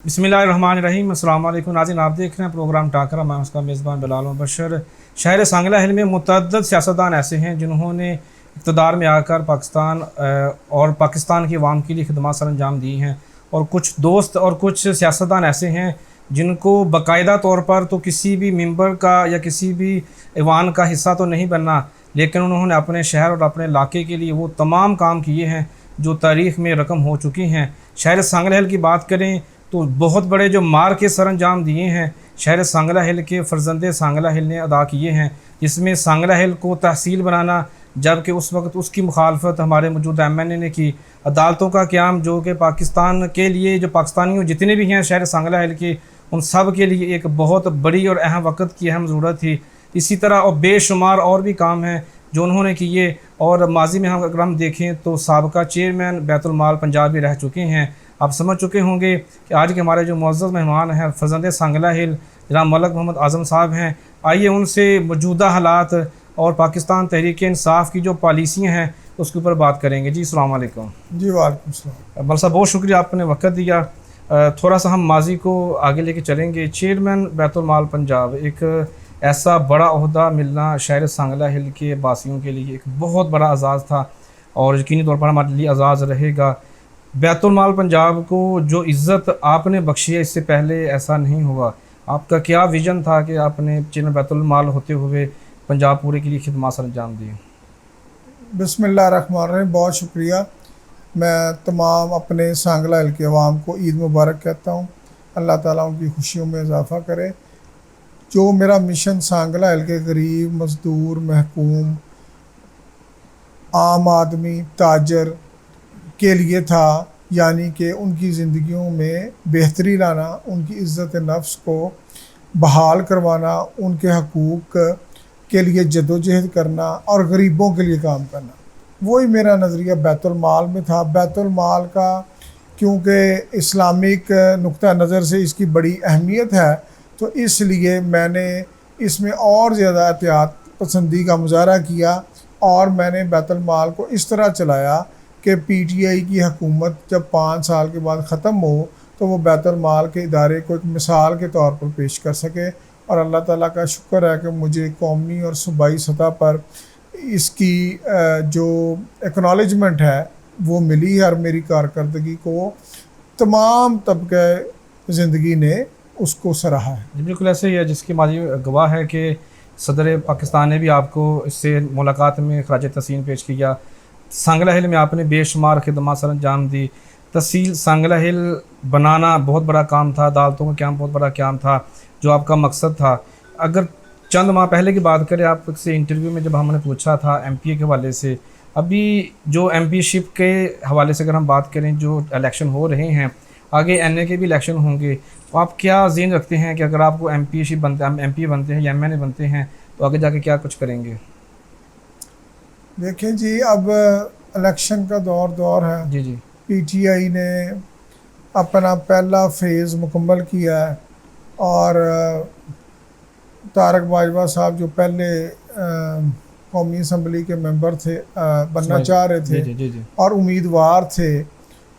बिस्मिल्लाहिर्रहमानिर्रहीम। अस्सलाम वालेकुम नाज़रीन, आप देख रहे हैं प्रोग्राम टाकरा। मैं उसका मेज़बान बिलाल बशर। शहर सांगला हिल में मुतअद्दिद सियासतदान ऐसे हैं जिन्होंने इक़्तिदार में आकर पाकिस्तान और पाकिस्तान की अवाम के लिए खिदमत सर अंजाम दी हैं, और कुछ दोस्त और कुछ सियासतदान ऐसे हैं जिनको बाकायदा तौर पर तो किसी भी मेंबर का या किसी भी ऐवान का हिस्सा तो नहीं बनना, लेकिन उन्होंने अपने शहर और अपने इलाके के लिए वो तमाम काम किए हैं जो तारीख़ में रकम हो चुकी हैं। शहर सांगला हिल की बात करें तो बहुत बड़े जो मार के सर अंजाम दिए हैं शहर सांगला हिल के फ़र्जंदे सांगला हिल ने अदा किए हैं, जिसमें सांगला हिल को तहसील बनाना, जबकि उस वक्त उसकी मुखालफत हमारे मौजूदा MNA ने की। अदालतों का क़याम जो कि पाकिस्तान के लिए, जो पाकिस्तानियों जितने भी हैं शहर सांगला हिल के, उन सब के लिए एक बहुत बड़ी और अहम वक्त की अहम ज़रूरत थी। इसी तरह और बेशुमार और भी काम हैं जो उन्होंने किए। और माजी में अगर हम देखें तो साबका चेयरमैन बैतुल माल पंजाब भी रह चुके हैं। आप समझ चुके होंगे कि आज के हमारे जो मुअज़्ज़ज़ मेहमान हैं फ़र्ज़ंदे सांगला हिल जनाब मलक मोहम्मद आज़म साहब हैं। आइए उनसे मौजूदा हालात और पाकिस्तान तहरीक इंसाफ की जो पॉलिसियाँ हैं उसके ऊपर बात करेंगे। जी अस्सलाम वालेकुम। जी वालेकुम सलाम। मल साहब बहुत शुक्रिया, आपने वक्त दिया। थोड़ा सा हम माजी को आगे लेके चलेंगे। चेयरमैन बैतुल माल पंजाब, एक ऐसा बड़ा ओहदा मिलना शहर सांगला हिल के वासियों के लिए एक बहुत बड़ा एज़ाज़ था और यकीनी तौर पर हमारे लिए एज़ाज़ रहेगा। बैतुल माल पंजाब को जो इज़्ज़त आपने बख्शी है, इससे पहले ऐसा नहीं हुआ। आपका क्या विज़न था कि आपने चेयरमैन बैतुल माल होते हुए पंजाब पूरे के लिए खिदमत सर अंजाम दी? बिस्मिल्लाहिर्रहमानिर्रहीम। बहुत शुक्रिया। मैं तमाम अपने सांगला हिल के अवाम को ईद मुबारक कहता हूँ। अल्लाह ताला उनकी खुशियों में इजाफ़ा करे। जो मेरा मिशन सांगला हिल के गरीब, मज़दूर, महकूम, आम आदमी, ताजर के लिए था, यानी कि उनकी ज़िंदगियों में बेहतरी लाना, उनकी इज़्ज़त नफ्स को बहाल करवाना, उनके हकूक़ के लिए जदोजहद करना और गरीबों के लिए काम करना, वही मेरा नज़रिया बैतुल माल में था। बैतुल माल का क्योंकि इस्लामिक नुक्ता नज़र से इसकी बड़ी अहमियत है, तो इसलिए मैंने इसमें और ज़्यादा एहतियात पसंदी का मुजाहरा किया और मैंने बैतुल माल को इस तरह चलाया कि PTI की हुकूमत जब 5 साल के बाद ख़त्म हो तो वो बैतुल माल के इदारे को एक मिसाल के तौर पर पेश कर सके। और अल्लाह ताला का शुक्र है कि मुझे कौमी और सूबाई सतह पर इसकी जो एक्नॉलेजमेंट है वो मिली है, और मेरी कारकर्दगी को तमाम तबके ज़िंदगी ने उसको सराहा है। जी बिल्कुल ऐसे ही है, जिसकी माजी गवाह है कि सदर पाकिस्तान ने भी आपको इससे मुलाकात में खराज तहसीन पेश किया। सांगला हिल में आपने बेशुमार खिदमत सर अंजाम दी। तहसील सांगला हिल बनाना बहुत बड़ा काम था, अदालतों का काम बहुत बड़ा काम था, जो आपका मकसद था। अगर चंद माह पहले की बात करें, आपसे इंटरव्यू में जब हमने पूछा था MPA के हवाले से, अभी जो MP के हवाले से अगर हम बात करें, जो इलेक्शन हो रहे हैं, आगे NA के भी इलेक्शन होंगे, तो आप क्या ज़हन रखते हैं कि अगर आपको MP बनते हैं या MNA बनते हैं तो आगे जाके क्या कुछ करेंगे? देखें जी, अब इलेक्शन का दौर है। जी जी। PTI ने अपना पहला फेज़ मुकम्मल किया है और तारक बाजवा साहब जो पहले कौमी असम्बली के मेंबर थे, बनना चाह रहे थे, जी जी जी। और उम्मीदवार थे,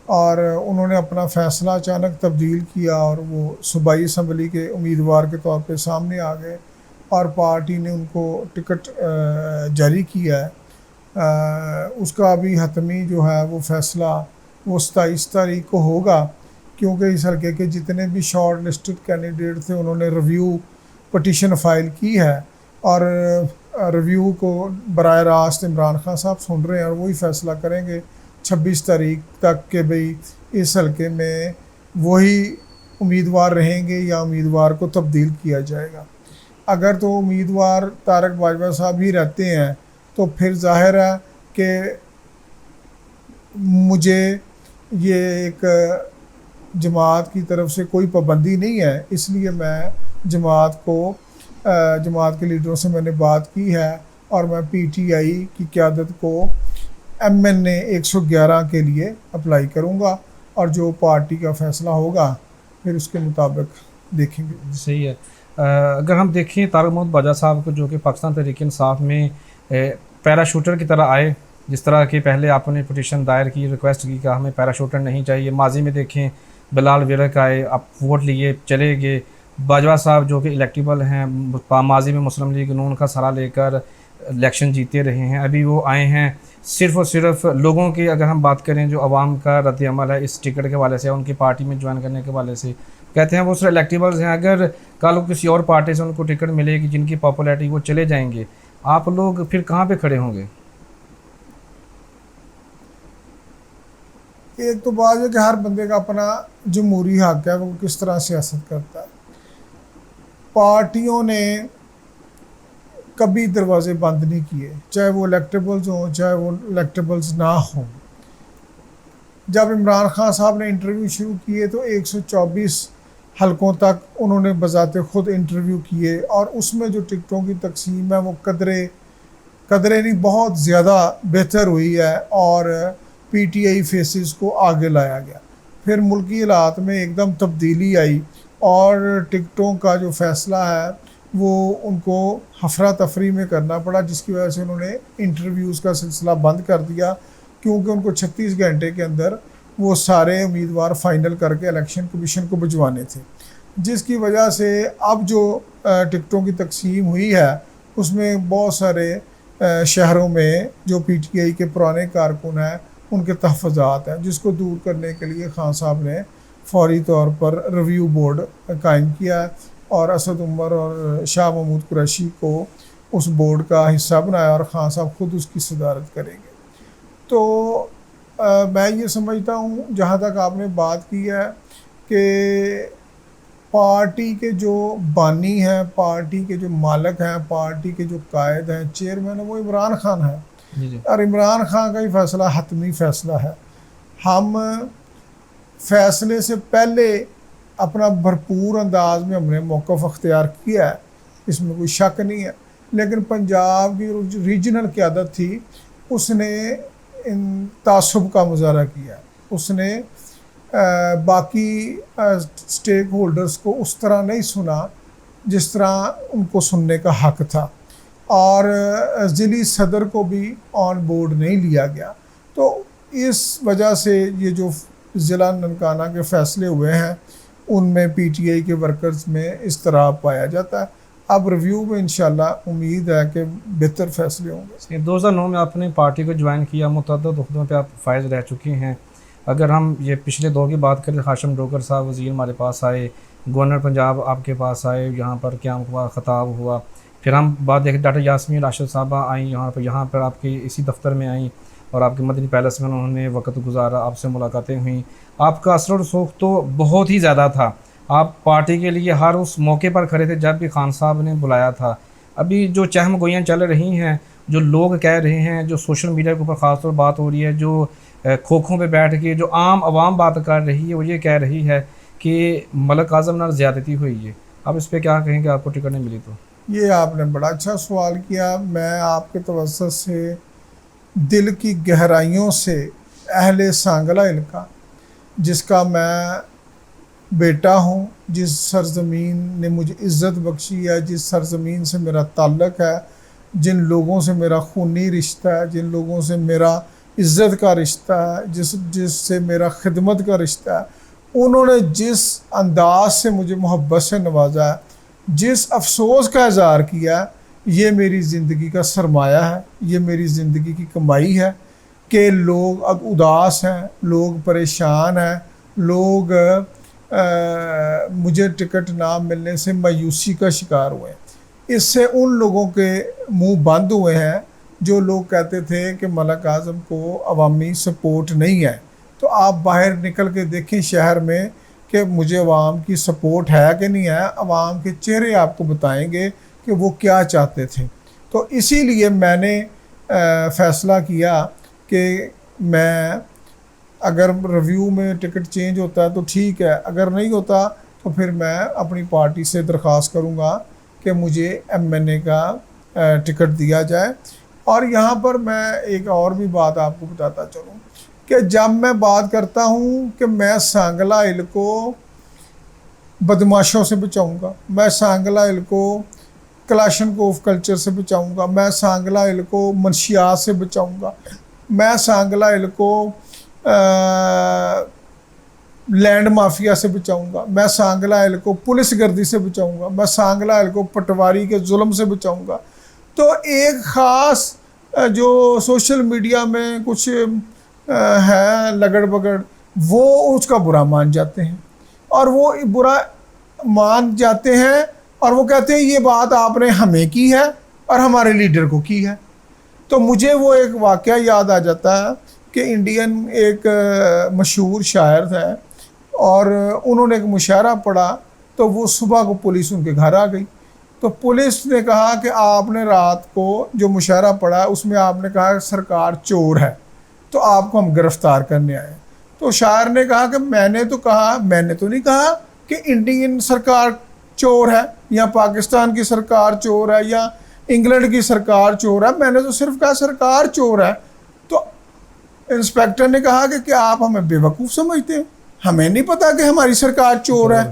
और उन्होंने अपना फ़ैसला अचानक तब्दील किया और वो सूबाई असम्बली के उम्मीदवार के तौर पे सामने आ गए और पार्टी ने उनको टिकट जारी किया है। उसका अभी हतमी जो है वो फ़ैसला वो 27 तारीख को होगा, क्योंकि इस हल्के के जितने भी शॉर्ट लिस्टेड कैंडिडेट थे उन्होंने रिव्यू पटिशन फ़ाइल की है, और रिव्यू को बराह रास्त इमरान खान साहब सुन रहे हैं और वही फ़ैसला करेंगे 26 तारीख तक कि भाई इस हल्के में वही उम्मीदवार रहेंगे या उम्मीदवार को तब्दील किया जाएगा। अगर तो उम्मीदवार तारक बाजवा साहब ही रहते हैं तो फिर ज़ाहिर है कि मुझे ये एक जमात की तरफ से कोई पाबंदी नहीं है, इसलिए मैं जमात के लीडरों से मैंने बात की है और मैं PTI की क़यादत को MNA 111 के लिए अप्लाई करूँगा, और जो पार्टी का फ़ैसला होगा फिर उसके मुताबिक देखेंगे। सही है। अगर हम देखें तारक मोहम्मद बाजवा साहब को, जो कि पाकिस्तान तहरीक इंसाफ में पैराशूटर की तरह आए, जिस तरह के पहले आपने पटिशन दायर की, रिक्वेस्ट की कि हमें पैराशूटर नहीं चाहिए। माजी में देखें بلال ورک آئے, آپ ووٹ لیے چلے گئے. باجوہ صاحب جو کہ الیکٹیبل ہیں, ماضی میں مسلم لیگ نون کا سہارا لے کر الیکشن جیتے رہے ہیں, ابھی وہ آئے ہیں صرف اور صرف لوگوں کی, اگر ہم بات کریں جو عوام کا رد عمل ہے اس ٹکٹ کے حوالے سے, ان کی پارٹی میں جوائن کرنے کے حوالے سے, کہتے ہیں وہ صرف الیکٹیبلز ہیں. اگر کل کسی اور پارٹی سے ان کو ٹکٹ ملے گی جن کی پاپولیرٹی وہ چلے جائیں گے, آپ لوگ پھر کہاں پہ کھڑے ہوں گے؟ ایک تو بات ہے کہ ہر بندے کا اپنا جمہوری حق ہے وہ کس طرح سیاست کرتا ہے. پارٹیوں نے کبھی دروازے بند نہیں کیے, چاہے وہ الیکٹیبلز ہوں چاہے وہ الیکٹیبلز نہ ہوں. جب عمران خان صاحب نے انٹرویو شروع کیے تو 124 حلقوں تک انہوں نے بذات خود انٹرویو کیے, اور اس میں جو ٹکٹوں کی تقسیم ہے وہ قدرے نہیں بہت زیادہ بہتر ہوئی ہے, اور پی ٹی آئی فیسز کو آگے لایا گیا. پھر ملکی حالات میں ایک دم تبدیلی آئی اور ٹکٹوں کا جو فیصلہ ہے وہ ان کو ہفرا میں کرنا پڑا, جس کی وجہ سے انہوں نے انٹرویوز کا سلسلہ بند کر دیا, کیونکہ ان کو 36 گھنٹے کے اندر وہ سارے امیدوار فائنل کر کے الیکشن کمیشن کو بھجوانے تھے. جس کی وجہ سے اب جو ٹکٹوں کی تقسیم ہوئی ہے اس میں بہت سارے شہروں میں جو پی ٹی آئی کے پرانے کارکن ہیں ان کے تحفظات ہیں, جس کو دور کرنے کے لیے خان صاحب نے فوری طور پر ریویو بورڈ قائم کیا ہے, اور اسد عمر اور شاہ محمود قریشی کو اس بورڈ کا حصہ بنایا, اور خان صاحب خود اس کی صدارت کریں گے. تو میں یہ سمجھتا ہوں, جہاں تک آپ نے بات کی ہے کہ پارٹی کے جو بانی ہیں, پارٹی کے جو مالک ہیں, پارٹی کے جو قائد ہیں, چیئرمین ہیں, وہ عمران خان ہے, اور عمران خان کا ہی فیصلہ حتمی فیصلہ ہے. ہم فیصلے سے پہلے اپنا بھرپور انداز میں ہم نے موقف اختیار کیا ہے, اس میں کوئی شک نہیں ہے, لیکن پنجاب کی ریجنل قیادت تھی, اس نے ان تعصب کا مظاہرہ کیا, اس نے باقی سٹیک ہولڈرز کو اس طرح نہیں سنا جس طرح ان کو سننے کا حق تھا, اور ضلعی صدر کو بھی آن بورڈ نہیں لیا گیا. تو اس وجہ سے یہ جو ضلع ننکانہ کے فیصلے ہوئے ہیں ان میں پی ٹی آئی کے ورکرز میں اضطراب پایا جاتا ہے. اب ریویو میں انشاءاللہ امید ہے کہ بہتر فیصلے ہوں گے. 2009 میں آپ نے پارٹی کو جوائن کیا, متعدد عہدوں پہ آپ فائز رہ چکی ہیں. اگر ہم یہ پچھلے دور کی بات کریں, ہاشم ڈوگر صاحب وزیر ہمارے پاس آئے, گورنر پنجاب آپ کے پاس آئے, یہاں پر قیام ہوا, خطاب ہوا. پھر ہم بات دیکھیں ڈاکٹر یاسمین راشد صاحبہ آئیں یہاں پر آپ کی اسی دفتر میں آئیں, اور آپ کے مدنی پیلس میں انہوں نے وقت گزارا, آپ سے ملاقاتیں ہوئیں. آپ کا اثر و رسوخ تو بہت ہی زیادہ تھا, آپ پارٹی کے لیے ہر اس موقع پر کھڑے تھے جب بھی خان صاحب نے بلایا تھا. ابھی جو چہم گوئیاں چل رہی ہیں, جو لوگ کہہ رہے ہیں, جو سوشل میڈیا کے اوپر خاص طور بات ہو رہی ہے, جو کھوکھوں پہ بیٹھ کے جو عام عوام بات کر رہی ہے, وہ یہ کہہ رہی ہے کہ ملک اعظم نال زیادتی ہوئی ہے. اب اس پہ کیا کہیں کہ آپ کو ٹکٹ نہیں ملی؟ تو یہ آپ نے بڑا اچھا سوال کیا. میں آپ کے توسط سے دل کی گہرائیوں سے اہل سانگلہ علاقہ, جس کا میں بیٹا ہوں, جس سرزمین نے مجھے عزت بخشی ہے, جس سرزمین سے میرا تعلق ہے, جن لوگوں سے میرا خونی رشتہ ہے, جن لوگوں سے میرا عزت کا رشتہ ہے, جس سے میرا خدمت کا رشتہ ہے, انہوں نے جس انداز سے مجھے محبت سے نوازا ہے, جس افسوس کا اظہار کیا ہے, یہ میری زندگی کا سرمایہ ہے, یہ میری زندگی کی کمائی ہے کہ لوگ اب اداس ہیں, لوگ پریشان ہیں, لوگ مجھے ٹکٹ نہ ملنے سے مایوسی کا شکار ہوئے ہیں. اس سے ان لوگوں کے منہ بند ہوئے ہیں جو لوگ کہتے تھے کہ ملک اعظم کو عوامی سپورٹ نہیں ہے. تو آپ باہر نکل کے دیکھیں شہر میں کہ مجھے عوام کی سپورٹ ہے کہ نہیں ہے. عوام کے چہرے آپ کو بتائیں گے کہ وہ کیا چاہتے تھے. تو اسی لیے میں نے فیصلہ کیا کہ میں اگر ریویو میں ٹکٹ چینج ہوتا ہے تو ٹھیک ہے, اگر نہیں ہوتا تو پھر میں اپنی پارٹی سے درخواست کروں گا کہ مجھے ایم این اے کا ٹکٹ دیا جائے. اور یہاں پر میں ایک اور بھی بات آپ کو بتاتا چلوں کہ جب میں بات کرتا ہوں کہ میں سانگلہ ہل کو بدماشوں سے بچاؤں گا, میں سانگلہ ہل کو کلاشن کوف کلچر سے بچاؤں گا, میں سانگلہ ہل کو منشیات سے بچاؤں گا, میں سانگلہ ہل کو लैंड माफिया से बचाऊंगा, मैं सांगला हिल को पुलिस गर्दी से बचाऊंगा, मैं सांगला हिल को पटवारी के जुल्म से बचाऊंगा। तो एक ख़ास जो सोशल मीडिया में कुछ है लगड़ बगड़, वो उसका बुरा मान जाते हैं, और वो बुरा मान जाते हैं और वो कहते हैं ये बात आपने हमें की है और हमारे लीडर को की है। तो मुझे वो एक वाक़या याद आ जाता है कि इंडियन एक मशहूर शायर थे और उन्होंने एक मुशायरा पढ़ा, तो वो सुबह को पुलिस उनके घर आ गई। तो पुलिस ने कहा कि आपने रात को जो मुशायरा पढ़ा उसमें आपने कहा कि सरकार चोर है, तो आपको हम गिरफ़्तार करने आए। तो शायर ने कहा कि मैंने तो नहीं कहा कि इंडियन सरकार चोर है या पाकिस्तान की सरकार चोर है या इंग्लैंड की सरकार चोर है, मैंने तो सिर्फ कहा सरकार चोर है। तो इंस्पेक्टर ने कहा कि क्या आप हमें बेवकूफ़ समझते हैं, हमें नहीं पता कि हमारी सरकार चोर है।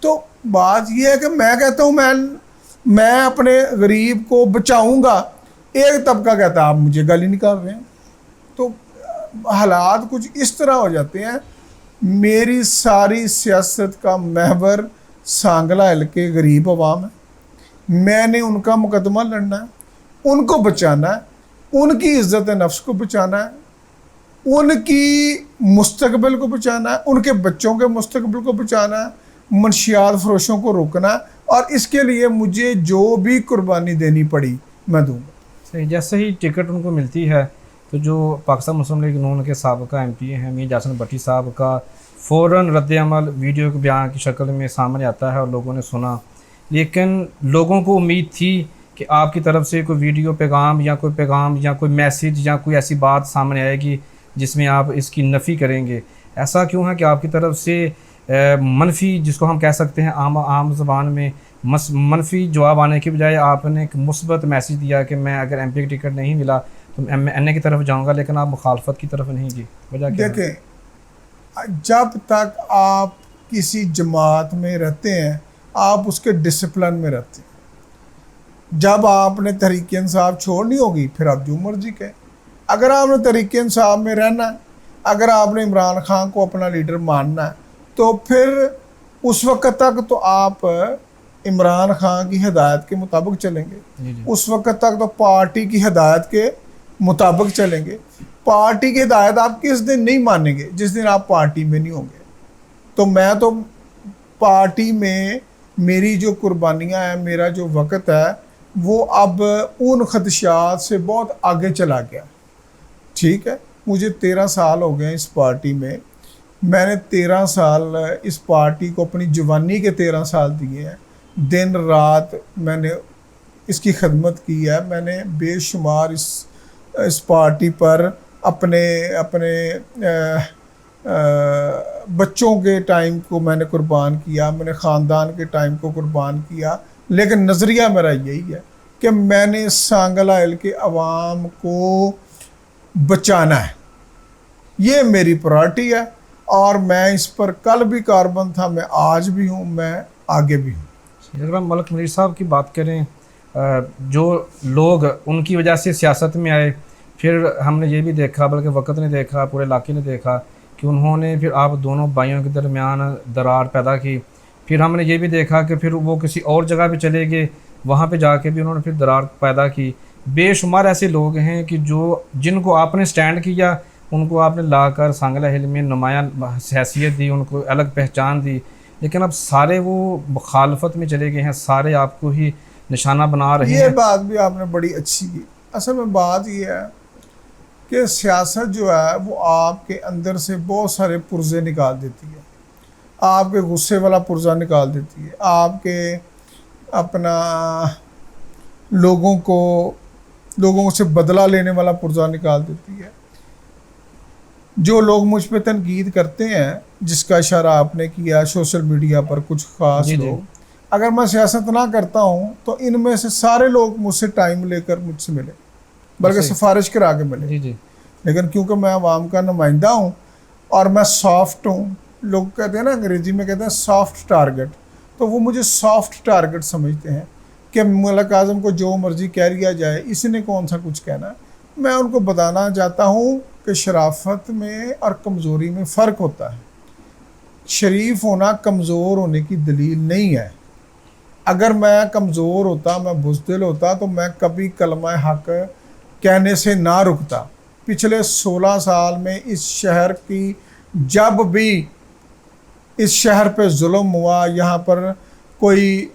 तो बात यह है कि मैं कहता हूँ मैं अपने गरीब को बचाऊंगा, एक तबका कहता है आप मुझे गाली निकाल रहे हैं। तो हालात कुछ इस तरह हो जाते हैं। मेरी सारी सियासत का महवर सांगला हिल के गरीब अवाम है, मैंने उनका मुकदमा लड़ना है, उनको बचाना है, उनकी इज़्ज़त नफ्स को बचाना है, उनकी मुस्तकबिल को बचाना है, उनके बच्चों के मुस्तकबिल को बचाना है, मनशियात फरोशों को रोकना है, और इसके लिए मुझे जो भी कुर्बानी देनी पड़ी मैं दूंगा। सही, जैसे ही टिकट उनको मिलती है तो जो पाकिस्तान मुस्लिम लीग नून के साबका MP हैं मीर जासन भट्टी साहब का फ़ौरन रद्द-ए-अमल वीडियो के बयान की शक्ल में सामने आता है और लोगों ने सुना। लेकिन लोगों को उम्मीद थी कि आपकी तरफ से कोई वीडियो पैगाम या कोई मैसेज या कोई ऐसी बात सामने आएगी जिसमें आप इसकी नफ़ी करेंगे। ऐसा क्यों है कि आपकी तरफ से मनफी, जिसको हम कह सकते हैं आम ज़बान में मनफी जवाब आने के बजाय आपने एक मुस्बत मैसेज दिया कि मैं अगर MP की टिकट नहीं मिला तो NA की तरफ जाऊंगा, लेकिन आप मुखालफत की तरफ नहीं गई, वजह क्या है? देखें, जब तक आप किसी जमात में रहते हैं आप उसके डिसिप्लिन में रहते हैं। जब आपने तहरीक इंसाफ छोड़नी होगी फिर आप जो मर्जी कहें। अगर आपने तहरीक इंसाफ में रहना है, अगर आपने इमरान खान को अपना लीडर मानना है, तो फिर उस वक्त तक तो आप इमरान खान की हिदायत के मुताबिक चलेंगे, उस वक्त तक तो पार्टी की हिदायत के मुताबिक चलेंगे। पार्टी की हिदायत आप किस दिन नहीं मानेंगे, जिस दिन आप पार्टी में नहीं होंगे। तो मैं तो पार्टी में मेरी जो कुर्बानियाँ हैं, मेरा जो वक्त है, वो अब उन खदशात से बहुत आगे चला गया। ठीक है, मुझे 13 साल हो गए इस पार्टी में, मैंने 13 साल इस पार्टी को अपनी जवानी के 13 साल दिए हैं। दिन रात मैंने इसकी खदमत की है, मैंने बेशुमार इस पार्टी पर अपने बच्चों के टाइम को मैंने कुर्बान किया, मैंने ख़ानदान के टाइम को कुर्बान किया। लेकिन नज़रिया मेरा यही है कि मैंने सांगला हिल के अवाम को बचाना है, ये मेरी प्रायोरिटी है। और मैं इस पर कल भी कारबंद था, मैं आज भी हूँ, मैं आगे भी हूँ। अगर हम मलिक मुनीर साहब की बात करें, जो लोग उनकी वजह से सियासत में आए, फिर हमने ये भी देखा, बल्कि वक़्त ने देखा, पूरे इलाके ने देखा कि उन्होंने फिर आप दोनों भाइयों के दरमियान दरार पैदा की। फिर हमने ये भी देखा कि फिर वो किसी और जगह पे चले गए, वहाँ पे जाके भी उन्होंने फिर दरार पैदा की। बेशुमार ऐसे लोग हैं कि जिनको आपने स्टैंड किया, उनको आपने लाकर सांगला हिल में नुमायां हैसियत दी, उनको अलग पहचान दी, लेकिन अब सारे वो मुखालफत में चले गए हैं, सारे आपको ही निशाना बना रहे हैं। ये बात भी आपने बड़ी अच्छी की। असल में बात ये है कि सियासत जो है वो आपके अंदर से बहुत सारे पुर्जे निकाल देती है, आपके गुस्से वाला पुर्जा निकाल देती है, आपके अपना लोगों से बदला लेने वाला पुर्जा निकाल देती है। जो लोग मुझ पे तनकीद करते हैं, जिसका इशारा आपने किया सोशल मीडिया पर कुछ ख़ास लोग, अगर मैं सियासत ना करता हूँ तो इनमें से सारे लोग मुझसे टाइम लेकर मुझसे मिले, बल्कि सिफारिश करा के मिले। लेकिन क्योंकि मैं आवाम का नुमाइंदा हूँ और मैं सॉफ्ट हूँ, लोग कहते हैं ना, अंग्रेज़ी में कहते हैं सॉफ्ट टारगेट, तो वो मुझे सॉफ्ट टारगेट समझते हैं कि मलिक आज़म को जो मर्ज़ी कह लिया जाए, इसने कौन सा कुछ कहना। मैं उनको बताना चाहता हूँ कि शराफत में और कमज़ोरी में फ़र्क होता है। शरीफ होना कमज़ोर होने की दलील नहीं है। अगर मैं कमज़ोर होता, मैं बुज़दिल होता, तो मैं कभी कलमा हक कहने से ना रुकता। पिछले 16 साल में इस शहर की, जब भी इस शहर पे जुल्म हुआ, यहाँ पर कोई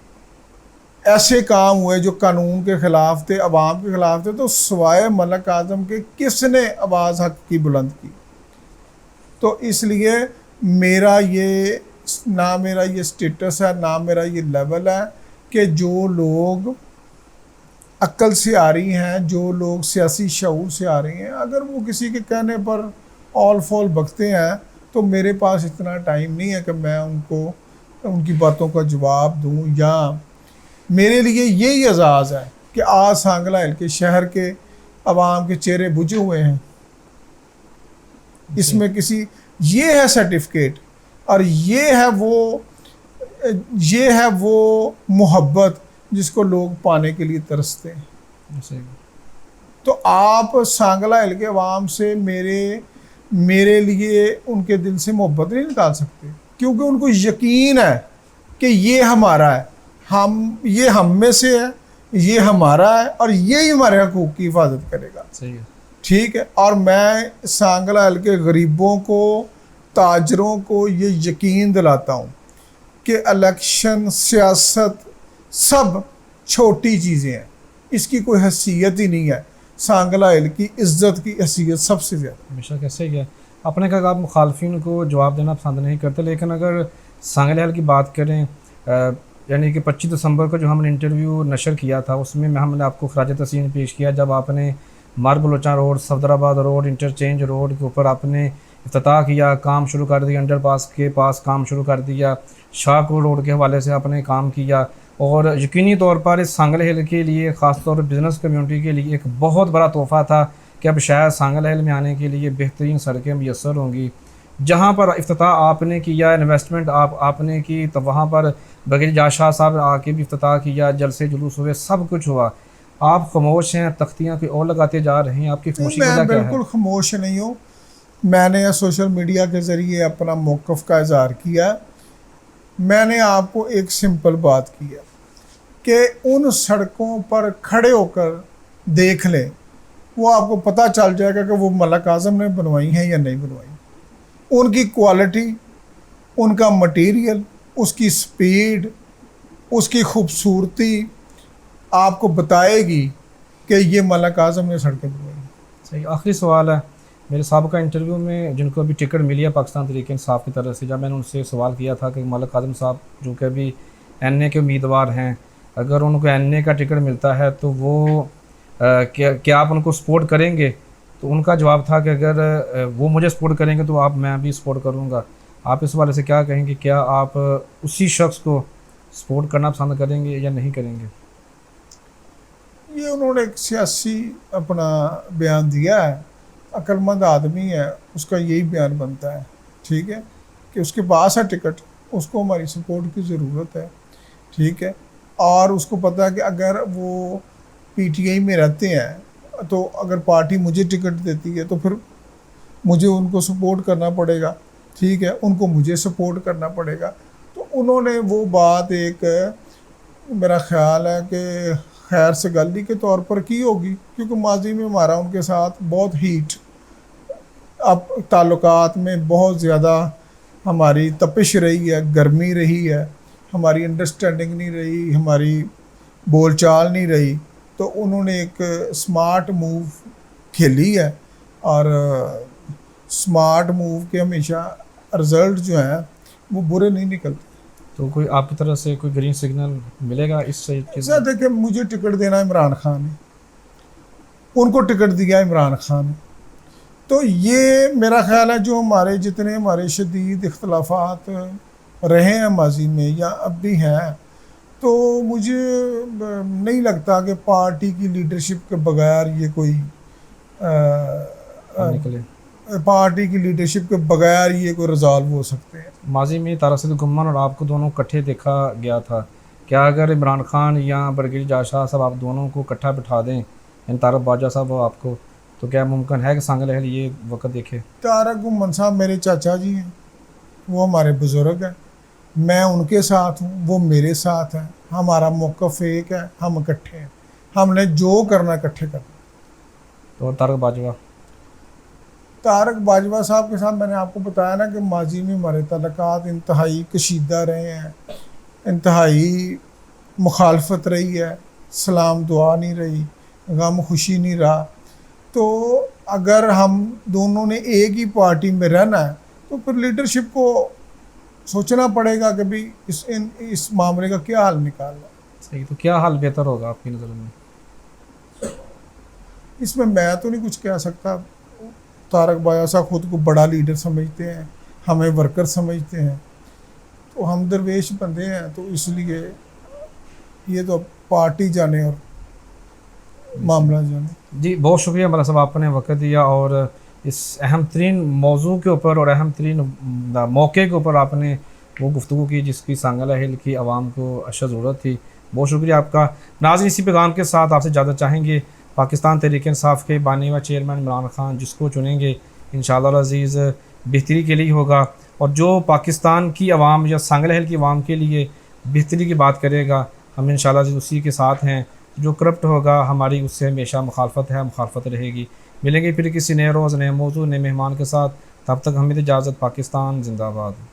ऐसे काम हुए जो कानून के ख़िलाफ़ थे, अवाम के ख़िलाफ़ थे, तो सिवाय मलक आज़म के किसने आवाज़ हक की बुलंद की? तो इसलिए मेरा ये स्टेटस है, ना मेरा ये लेवल है कि जो लोग अक्ल से आ रही हैं, जो लोग सियासी शऊर से आ रही हैं, अगर वो किसी के कहने पर ऑल फॉल बकते हैं, तो मेरे पास इतना टाइम नहीं है कि मैं उनको उनकी बातों का जवाब दूं। या मेरे लिए यही एजाज़ है कि आज सांगला हिल के शहर के अवाम के चेहरे बुझे हुए हैं। इसमें किसी, ये है सर्टिफिकेट, और ये है वो मोहब्बत जिसको लोग पाने के लिए तरसते हैं। तो आप सांगला हिल के अवाम से मेरे लिए उनके दिल से मोहब्बत नहीं निकाल सकते, क्योंकि उनको यकीन है कि ये हमारा है, ये हम में से है, ये हमारा है, और यही हमारे हकूक़ की हिफाजत करेगा। सही है, ठीक है। और मैं सांगला हिल के गरीबों को, ताजरों को ये यकीन दिलाता हूँ कि इलेक्शन, सियासत सब छोटी चीज़ें हैं, इसकी कोई हैसियत ही नहीं है। सांगला हिल की इज़्ज़त की हैसियत सबसे ज़्यादा। हमेशा कैसे गया आपने कहा कि आप मुखालफिन को जवाब देना पसंद नहीं करते, लेकिन अगर सांगला हिल की बात करें, यानी कि 25 दिसंबर को जो हमने इंटरव्यू नशर किया था, उसमें हमने आपको खराज तहसीन पेश किया जब आपने मार बलोचा road, Safdarabad road, interchange road के ऊपर आपने इफ्तिताह किया, काम शुरू कर दिया, अंडरपास के पास काम शुरू कर दिया, शाहपुर रोड के हवाले से आपने काम किया, और यकीनी तौर पर इस सांगला हिल के लिए, ख़ास तौर पर बिज़नेस कम्युनिटी के लिए एक बहुत बड़ा तोहफ़ा था कि अब शायद सांगला हिल में आने के लिए बेहतरीन सड़कें मैसर होंगी। जहाँ पर इफ्तिताह आपने किया, इन्वेस्टमेंट आपने की, तो वहाँ पर बगैर जाशाह साहब आके भी इफ्तिताह किया, जलसे जुलूस हुए, सब कुछ हुआ। आप खामोश हैं, तख्तियाँ कोई और लगाते जा रहे हैं, आपकी खामोशी की वजह क्या है? मैं बिल्कुल खामोश नहीं हूँ। मैंने सोशल मीडिया के ज़रिए अपना मौक़िफ़ का इज़हार किया। मैंने आपको एक सिंपल बात की है कि उन सड़कों पर खड़े होकर देख लें, वो आपको पता चल जाएगा कि वो मलक आज़म ने बनवाई हैं या नहीं बनवाई। उनकी क्वालिटी, उनका मटेरियल, उसकी स्पीड, उसकी खूबसूरती आपको बताएगी कि ये मलक आज़म ने सड़कें बनवाई। सही। आखिरी सवाल है, मेरे साहब इंटरव्यू में जिनको अभी टिकट मिली है पाकिस्तान तहरीक इंसाफ की तरफ से, जब मैंने उनसे सवाल किया था कि मलक आज़म साहब जो कि अभी NA के उम्मीदवार हैं, अगर उनको NA का टिकट मिलता है तो वो क्या आप उनको सपोर्ट करेंगे? तो उनका जवाब था कि अगर वो मुझे सपोर्ट करेंगे तो मैं भी सपोर्ट करूँगा। आप इस वाले से क्या कहेंगे? क्या आप उसी शख्स को सपोर्ट करना पसंद करेंगे या नहीं करेंगे? ये उन्होंने एक सियासी अपना बयान दिया है, अक्लमंद आदमी है, उसका यही बयान बनता है, ठीक है, कि उसके पास है टिकट, उसको हमारी सपोर्ट की ज़रूरत है, ठीक है। और उसको पता है कि अगर वो PTI में रहते हैं तो अगर पार्टी मुझे टिकट देती है तो फिर मुझे उनको सपोर्ट करना पड़ेगा, ठीक है, उनको मुझे सपोर्ट करना पड़ेगा। तो उन्होंने वो बात एक, मेरा ख़्याल है कि खैर से गली के तौर पर की होगी, क्योंकि माजी में हमारा उनके साथ बहुत हीट, अब ताल्लुकात में बहुत ज़्यादा हमारी तपिश रही है, गर्मी रही है, हमारी अंडरस्टैंडिंग नहीं रही, हमारी बोलचाल नहीं रही। तो उन्होंने एक स्मार्ट मूव खेली है, और स्मार्ट मूव के हमेशा रिज़ल्ट जो हैं वो बुरे नहीं निकलते। तो कोई आपकी तरफ से कोई ग्रीन सिग्नल मिलेगा इस चीज़? देखिए, मुझे टिकट देना इमरान खान है, उनको टिकट दिया इमरान खान है, तो ये मेरा ख़्याल है जो जितने हमारे शदीद इख्तलाफात रहे हैं माजी में या अब भी हैं, तो मुझे नहीं लगता कि पार्टी की लीडरशिप के बगैर ये कोई पार्टी की लीडरशिप के बगैर ये कोई रिजॉल्व हो सकते हैं। माजी में तारसद गुम्मन और आपको दोनों इकट्ठे देखा गया था, क्या अगर इमरान खान या बरगीर जाशाह साहब आप दोनों को इकट्ठा बिठा दें, इन तारक बाजा साहब आपको, तो क्या मुमकिन है कि सांगला हिल ये वक्त देखे? तारक गुम्मन साहब मेरे चाचा जी हैं, وہ ہمارے بزرگ ہیں، میں ان کے ساتھ ہوں، وہ میرے ساتھ ہیں، ہمارا موقف ایک ہے، ہم اکٹھے ہیں، ہم نے جو کرنا اکٹھے کرنا۔ تو طارق باجوہ؟ طارق باجوہ صاحب کے ساتھ میں نے آپ کو بتایا نا کہ ماضی میں ہمارے تعلقات انتہائی کشیدہ رہے ہیں، انتہائی مخالفت رہی ہے، سلام دعا نہیں رہی، غم خوشی نہیں رہا۔ تو اگر ہم دونوں نے ایک ہی پارٹی میں رہنا ہے تو پھر لیڈرشپ کو سوچنا پڑے گا کہ بھی اس معاملے کا کیا حل نکالنا ہے۔ صحیح، تو کیا حل بہتر ہوگا آپ کی نظر میں؟ اس میں تو نہیں کچھ کہہ سکتا۔ طارق باجوہ صاحب خود کو بڑا لیڈر سمجھتے ہیں، ہمیں ورکر سمجھتے ہیں، تو ہم درویش بندے ہیں، تو اس لیے یہ تو پارٹی جانے اور معاملہ جانے۔ جی بہت شکریہ مولانا صاحب، آپ نے وقت دیا اور اس اہم ترین موضوع کے اوپر اور اہم ترین موقع کے اوپر آپ نے وہ گفتگو کی جس کی سانگلہ ہل کی عوام کو اشد ضرورت تھی۔ بہت شکریہ آپ کا۔ ناظرین، اسی پیغام کے ساتھ آپ سے اجازت چاہیں گے۔ پاکستان تحریک انصاف کے بانی و چیئرمین عمران خان جس کو چنیں گے انشاءاللہ العزیز بہتری کے لیے ہوگا، اور جو پاکستان کی عوام یا سانگلہ ہل کی عوام کے لیے بہتری کی بات کرے گا ہم انشاءاللہ العزیز اسی کے ساتھ ہیں۔ جو کرپٹ ہوگا ہماری اس سے ہمیشہ مخالفت ہے، مخالفت رہے گی۔ ملیں گے پھر کسی نئے روز، نئے موضوع، نئے مہمان کے ساتھ، تب تک ہمیں اجازت۔ پاکستان زندہ باد۔